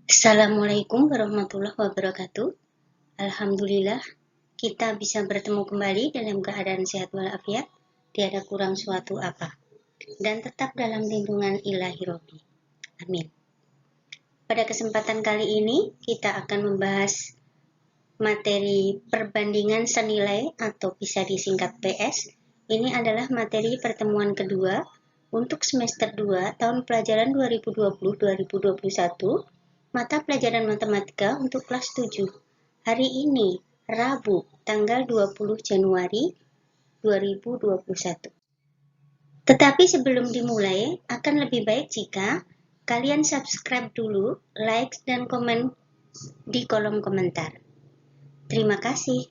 Assalamualaikum warahmatullahi wabarakatuh. Alhamdulillah, kita bisa bertemu kembali dalam keadaan sehat walafiat, tiada kurang suatu apa, dan tetap dalam lindungan Ilahi Robbi. Amin. Pada kesempatan kali ini, kita akan membahas materi perbandingan senilai atau bisa disingkat PS. Ini adalah materi pertemuan kedua untuk semester 2 tahun pelajaran 2020-2021, mata pelajaran matematika untuk kelas 7. Hari ini, Rabu, tanggal 20 Januari 2021. Tetapi sebelum dimulai, akan lebih baik jika kalian subscribe dulu, like, dan komen di kolom komentar. Terima kasih.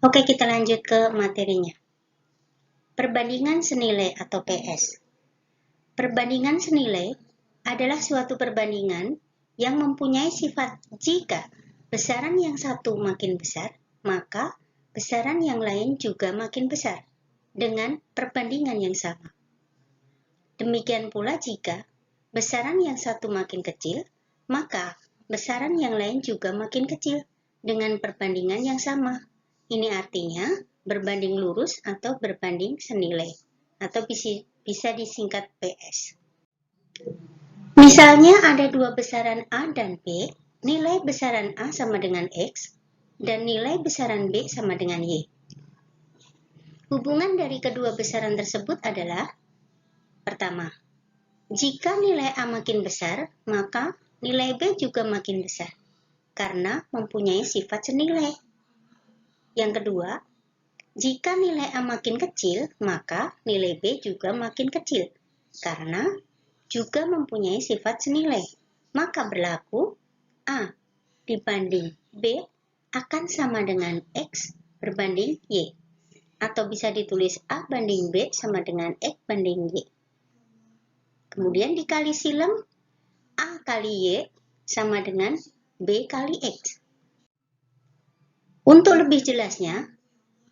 Oke, kita lanjut ke materinya. Perbandingan senilai atau PS. Perbandingan senilai adalah suatu perbandingan yang mempunyai sifat jika besaran yang satu makin besar, maka besaran yang lain juga makin besar dengan perbandingan yang sama. Demikian pula jika besaran yang satu makin kecil, maka besaran yang lain juga makin kecil dengan perbandingan yang sama. Ini artinya berbanding lurus atau berbanding senilai, atau bisa disingkat PS. Misalnya ada dua besaran A dan B, nilai besaran A sama dengan X, dan nilai besaran B sama dengan Y. Hubungan dari kedua besaran tersebut adalah: pertama, jika nilai A makin besar, maka nilai B juga makin besar, karena mempunyai sifat senilai. Yang kedua, jika nilai A makin kecil, maka nilai B juga makin kecil, karena juga mempunyai sifat senilai. Maka berlaku A dibanding B akan sama dengan X berbanding Y. Atau bisa ditulis A banding B sama dengan X banding Y. Kemudian dikali silang, A kali Y sama dengan B kali X. Untuk lebih jelasnya,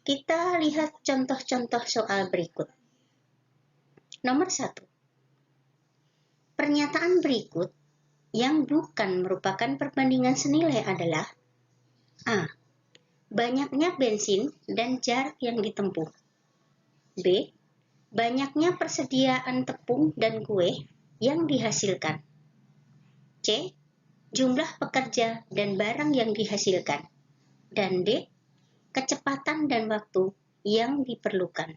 kita lihat contoh-contoh soal berikut. Nomor 1. Pernyataan berikut yang bukan merupakan perbandingan senilai adalah: A. Banyaknya bensin dan jarak yang ditempuh. B. Banyaknya persediaan tepung dan kue yang dihasilkan. C. Jumlah pekerja dan barang yang dihasilkan. Dan D. Kecepatan dan waktu yang diperlukan.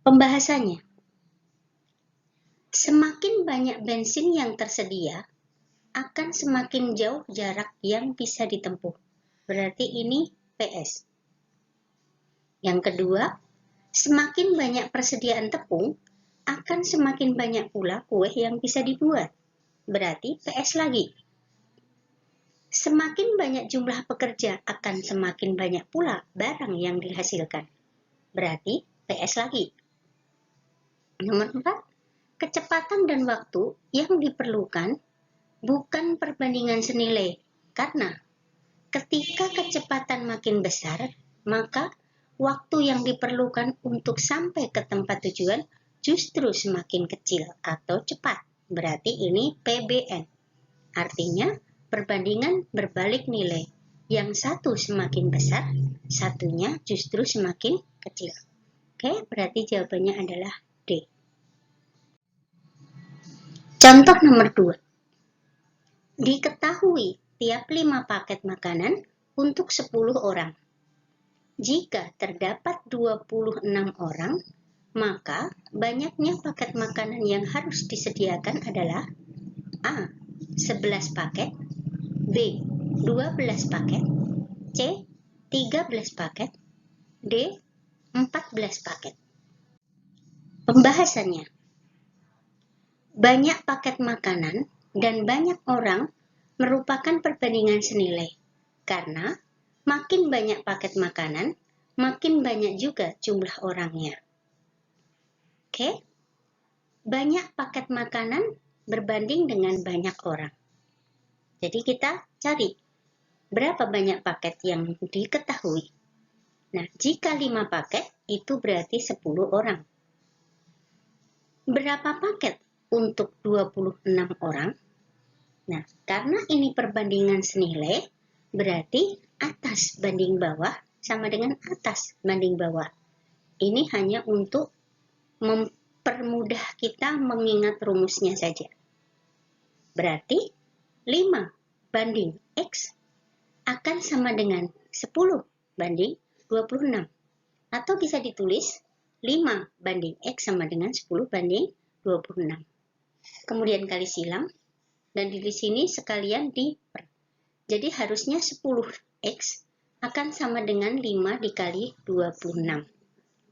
Pembahasannya. Semakin banyak bensin yang tersedia, akan semakin jauh jarak yang bisa ditempuh. Berarti ini PS. Yang kedua, semakin banyak persediaan tepung, akan semakin banyak pula kue yang bisa dibuat. Berarti PS lagi. Semakin banyak jumlah pekerja, akan semakin banyak pula barang yang dihasilkan. Berarti PS lagi. Nomor 4, kecepatan dan waktu yang diperlukan bukan perbandingan senilai, karena ketika kecepatan makin besar, maka waktu yang diperlukan untuk sampai ke tempat tujuan justru semakin kecil atau cepat. Berarti ini PBN. Artinya perbandingan berbalik nilai. Yang satu semakin besar, satunya justru semakin kecil. Oke, berarti jawabannya adalah D. Contoh nomor 2. Diketahui tiap 5 paket makanan untuk 10 orang. Jika terdapat 26 orang, maka banyaknya paket makanan yang harus disediakan adalah: A. 11 paket, B. 12 paket, C. 13 paket, D. 14 paket. Pembahasannya. Banyak paket makanan dan banyak orang merupakan perbandingan senilai, karena makin banyak paket makanan, makin banyak juga jumlah orangnya. Oke? Banyak paket makanan berbanding dengan banyak orang. Jadi kita cari berapa banyak paket yang diketahui. Nah, jika 5 paket, itu berarti 10 orang. Berapa paket untuk 26 orang. Nah, karena ini perbandingan senilai, berarti atas banding bawah sama dengan atas banding bawah. Ini hanya untuk mempermudah kita mengingat rumusnya saja. Berarti 5 banding X akan sama dengan 10 banding 26. Atau bisa ditulis 5 banding X sama dengan 10 banding 26. Kemudian kali silang, dan di sini sekalian diper. Jadi harusnya 10X akan sama dengan 5 dikali 26.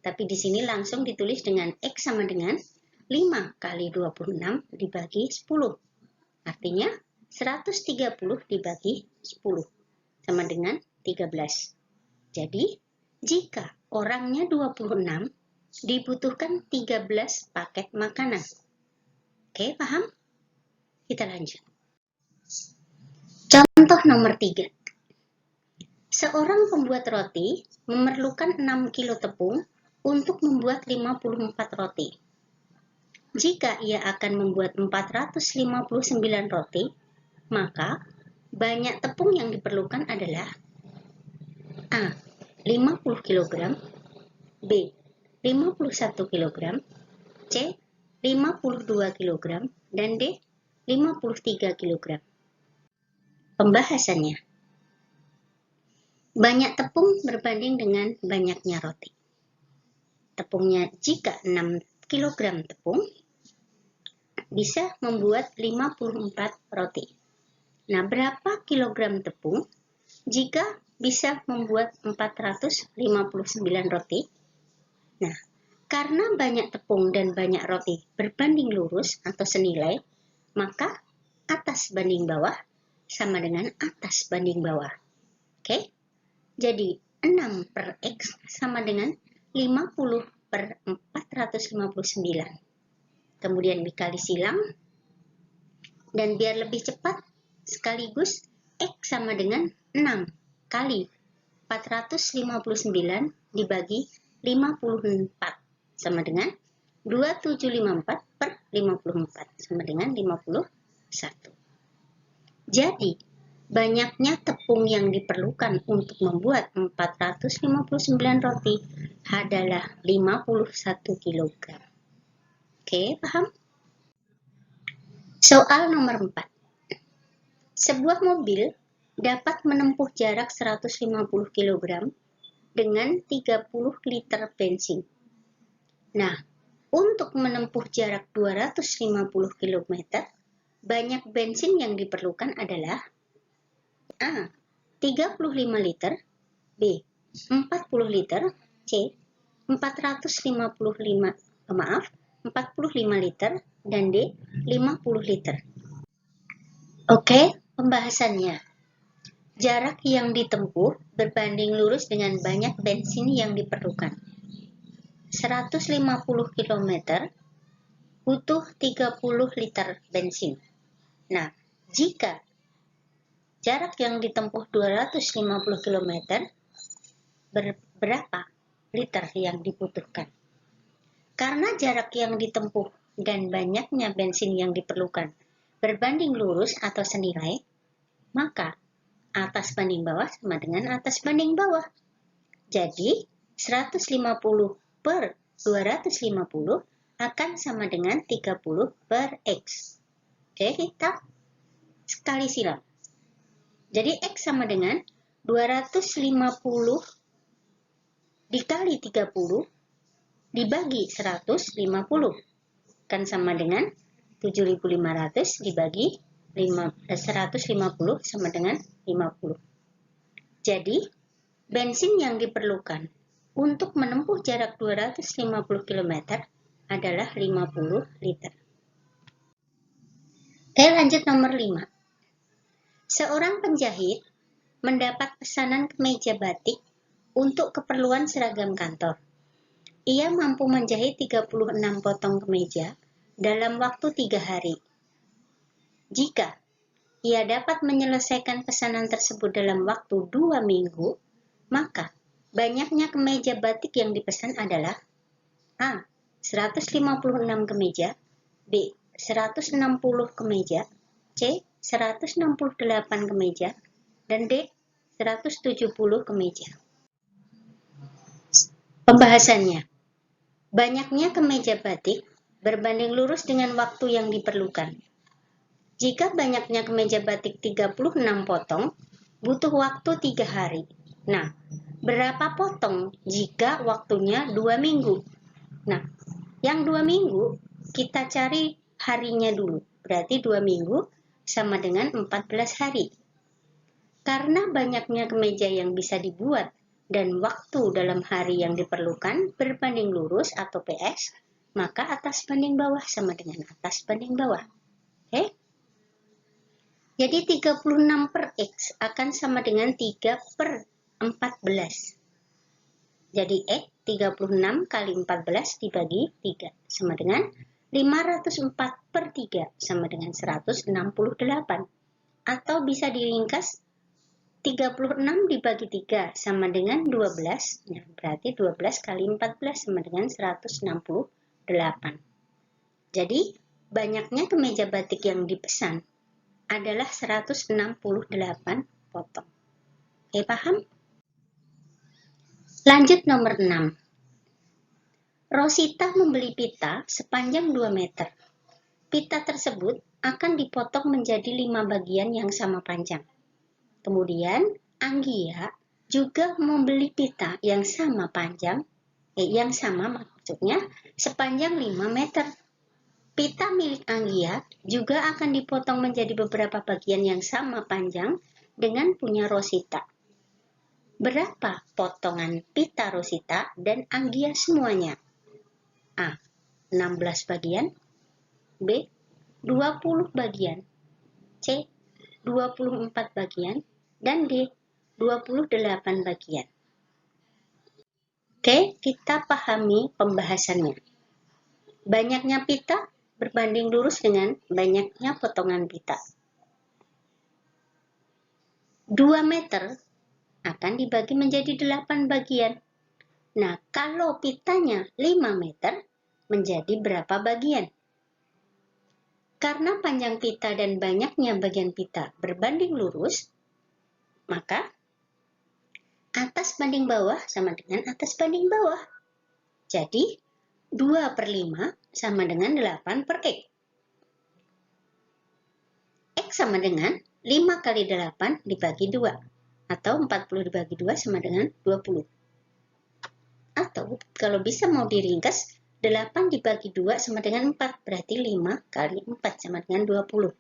Tapi di sini langsung ditulis dengan X sama dengan 5 kali 26 dibagi 10. Artinya 130 dibagi 10 sama dengan 13. Jadi jika orangnya 26, dibutuhkan 13 paket makanan. Oke, paham? Kita lanjut. Contoh nomor 3. Seorang pembuat roti memerlukan 6 kilo tepung untuk membuat 54 roti. Jika ia akan membuat 459 roti, maka banyak tepung yang diperlukan adalah A. 50 kg, B. 51 kg, C. 52 kg, dan D. 53 kg. Pembahasannya. Banyak tepung berbanding dengan banyaknya roti. Tepungnya jika 6 kg tepung bisa membuat 54 roti. Nah, berapa kilogram tepung jika bisa membuat 459 roti? Nah, karena banyak tepung dan banyak roti berbanding lurus atau senilai, maka atas banding bawah sama dengan atas banding bawah. Oke? Jadi 6 per X sama dengan 50 per 459. Kemudian dikali silang. Dan biar lebih cepat, sekaligus X sama dengan 6 kali 459 dibagi 54. Sama dengan 2754 per 54. Sama dengan 51. Jadi, banyaknya tepung yang diperlukan untuk membuat 459 roti adalah 51 kg. Oke, paham? Soal nomor 4. Sebuah mobil dapat menempuh jarak 150 kg dengan 30 liter bensin. Nah, untuk menempuh jarak 250 km, banyak bensin yang diperlukan adalah A. 35 liter, B. 40 liter, C. 45 liter, dan D. 50 liter. Oke, pembahasannya. Jarak yang ditempuh berbanding lurus dengan banyak bensin yang diperlukan. 150 km butuh 30 liter bensin. Nah, jika jarak yang ditempuh 250 km, berapa liter yang dibutuhkan? Karena jarak yang ditempuh dan banyaknya bensin yang diperlukan berbanding lurus atau senilai, maka atas banding bawah sama dengan atas banding bawah. Jadi, 150 per 250 akan sama dengan 30 per X. Oke, kita sekali silang. Jadi, X sama dengan 250 dikali 30 dibagi 150. Kan sama dengan 7.500 dibagi 150 sama dengan 50. Jadi, bensin yang diperlukan untuk menempuh jarak 250 km adalah 50 liter. Oke, lanjut nomor 5. Seorang penjahit mendapat pesanan kemeja batik untuk keperluan seragam kantor. Ia mampu menjahit 36 potong kemeja dalam waktu 3 hari. Jika ia dapat menyelesaikan pesanan tersebut dalam waktu 2 minggu, maka banyaknya kemeja batik yang dipesan adalah A. 156 kemeja, B. 160 kemeja, C. 168 kemeja, dan D. 170 kemeja. Pembahasannya. Banyaknya kemeja batik berbanding lurus dengan waktu yang diperlukan. Jika banyaknya kemeja batik 36 potong, butuh waktu 3 hari. Nah, berapa potong jika waktunya 2 minggu? Nah, yang 2 minggu kita cari harinya dulu. Berarti 2 minggu sama dengan 14 hari. Karena banyaknya kemeja yang bisa dibuat dan waktu dalam hari yang diperlukan berbanding lurus atau PS, maka atas banding bawah sama dengan atas banding bawah. Oke? Jadi 36 per X akan sama dengan 3 per 14. Jadi X 36 kali 14 dibagi 3 sama dengan 504 per 3 sama dengan 168. Atau bisa diringkas 36 dibagi 3 sama dengan 12. Nah, berarti 12 kali 14 sama dengan 168. Jadi, banyaknya kemeja batik yang dipesan adalah 168 potong. Oke, paham? Lanjut nomor 6. Rosita membeli pita sepanjang 2 meter. Pita tersebut akan dipotong menjadi 5 bagian yang sama panjang. Kemudian, Anggia juga membeli pita yang sama panjang, maksudnya sepanjang 5 meter. Pita milik Anggia juga akan dipotong menjadi beberapa bagian yang sama panjang dengan punya Rosita. Berapa potongan pita Rosita dan Anggia semuanya? A. 16 bagian, B. 20 bagian, C. 24 bagian, dan D. 28 bagian. Oke, kita pahami pembahasannya. Banyaknya pita berbanding lurus dengan banyaknya potongan pita. 2 meter akan dibagi menjadi 8 bagian. Nah, kalau pitanya 5 meter, menjadi berapa bagian? Karena panjang pita dan banyaknya bagian pita berbanding lurus, maka atas banding bawah sama dengan atas banding bawah. Jadi, 2 per 5 sama dengan 8 per X. X sama dengan 5 kali 8 dibagi 2. Atau 40 dibagi 2 sama dengan 20. Atau, kalau bisa mau diringkas, 8 dibagi 2 sama dengan 4. Berarti 5 kali 4 sama dengan 20.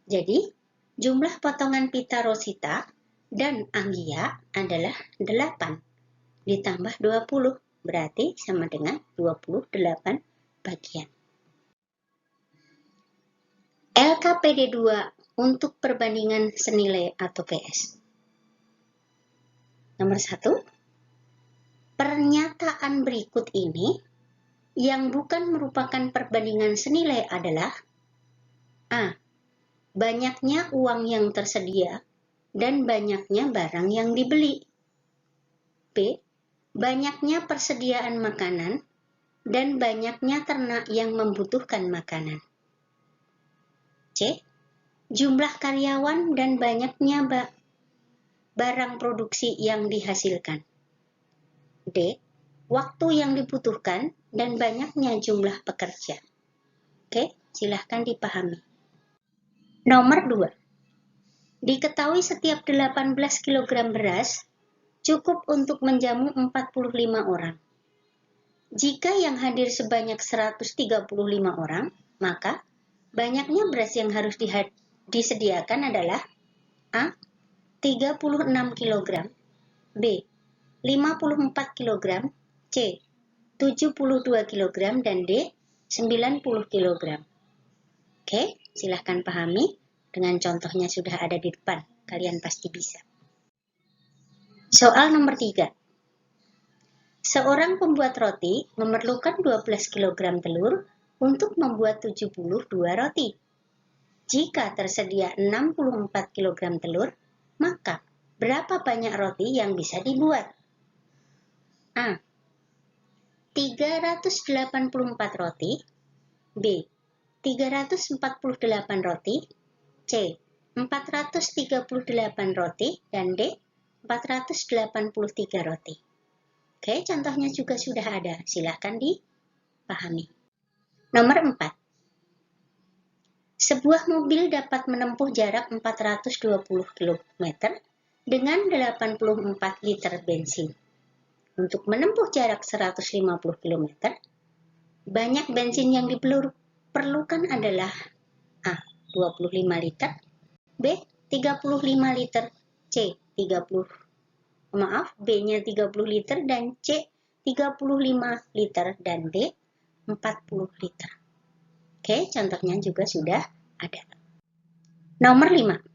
Jadi, jumlah potongan pita Rosita dan Anggia adalah 8 ditambah 20, berarti sama dengan 28 bagian. LKPD 2 untuk perbandingan senilai atau PS. Nomor 1, pernyataan berikut ini yang bukan merupakan perbandingan senilai adalah A. Banyaknya uang yang tersedia dan banyaknya barang yang dibeli. B. Banyaknya persediaan makanan dan banyaknya ternak yang membutuhkan makanan. C. Jumlah karyawan dan banyaknya barang produksi yang dihasilkan. D. Waktu yang dibutuhkan dan banyaknya jumlah pekerja. Oke, silahkan dipahami. Nomor 2. Diketahui setiap 18 kg beras cukup untuk menjamu 45 orang. Jika yang hadir sebanyak 135 orang, maka banyaknya beras yang harus disediakan adalah A. 36 kg, B. 54 kg, C. 72 kg, dan D. 90 kg. Oke, silahkan pahami. Dengan contohnya sudah ada di depan. Kalian pasti bisa. Soal nomor 3. Seorang pembuat roti memerlukan 12 kg telur untuk membuat 72 roti. Jika tersedia 64 kg telur, maka berapa banyak roti yang bisa dibuat? A. 384 roti, B. 348 roti, C. 438 roti, dan D. 483 roti. Oke, contohnya juga sudah ada. Silahkan dipahami. Nomor 4. Sebuah mobil dapat menempuh jarak 420 km dengan 84 liter bensin. Untuk menempuh jarak 150 km, banyak bensin yang diperlukan adalah A. 25 liter, B. 35 liter, C. B-nya 30 liter, dan C. 35 liter, dan D. 40 liter. Oke, contohnya juga sudah ada. Nomor 5.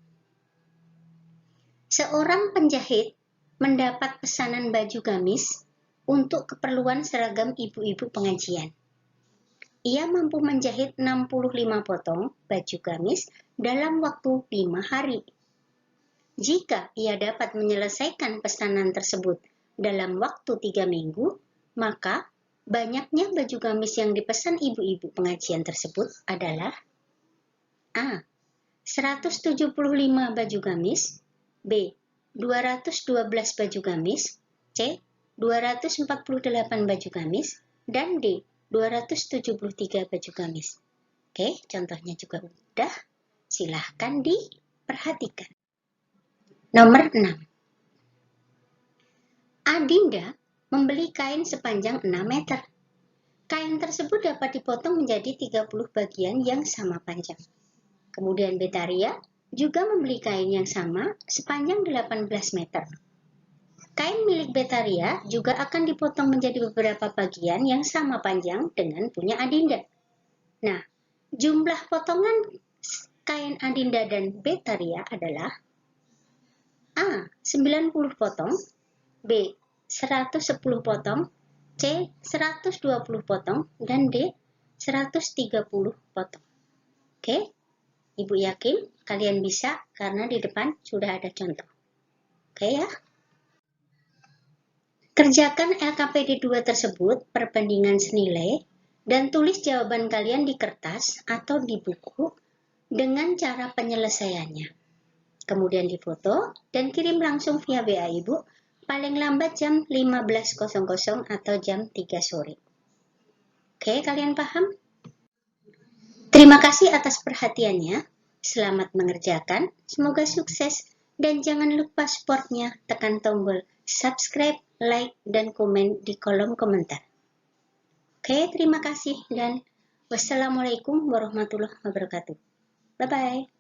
Seorang penjahit mendapat pesanan baju gamis untuk keperluan seragam ibu-ibu pengajian. Ia mampu menjahit 65 potong baju gamis dalam waktu 5 hari. Jika ia dapat menyelesaikan pesanan tersebut dalam waktu 3 minggu, maka banyaknya baju gamis yang dipesan ibu-ibu pengajian tersebut adalah A. 175 baju gamis, B. 212 baju gamis, C. 248 baju gamis, dan D. 273 baju gamis. Oke, contohnya juga udah. Silahkan diperhatikan. Nomor 6. Adinda membeli kain sepanjang 6 meter. Kain tersebut dapat dipotong menjadi 30 bagian yang sama panjang. Kemudian Betaria juga membeli kain yang sama sepanjang 18 meter. Kain milik Betaria juga akan dipotong menjadi beberapa bagian yang sama panjang dengan punya Adinda. Nah, jumlah potongan kain Adinda dan Betaria adalah A. 90 potong, B. 110 potong, C. 120 potong, dan D. 130 potong. Oke, Ibu yakin kalian bisa karena di depan sudah ada contoh. Oke ya. Kerjakan LKPD 2 tersebut perbandingan senilai dan tulis jawaban kalian di kertas atau di buku dengan cara penyelesaiannya. Kemudian difoto dan kirim langsung via WA Ibu paling lambat jam 15.00 atau jam 3 sore. Oke, kalian paham? Terima kasih atas perhatiannya. Selamat mengerjakan, semoga sukses, dan jangan lupa supportnya, tekan tombol subscribe, like, dan komen di kolom komentar. Oke, terima kasih dan wassalamualaikum warahmatullahi wabarakatuh. Bye-bye.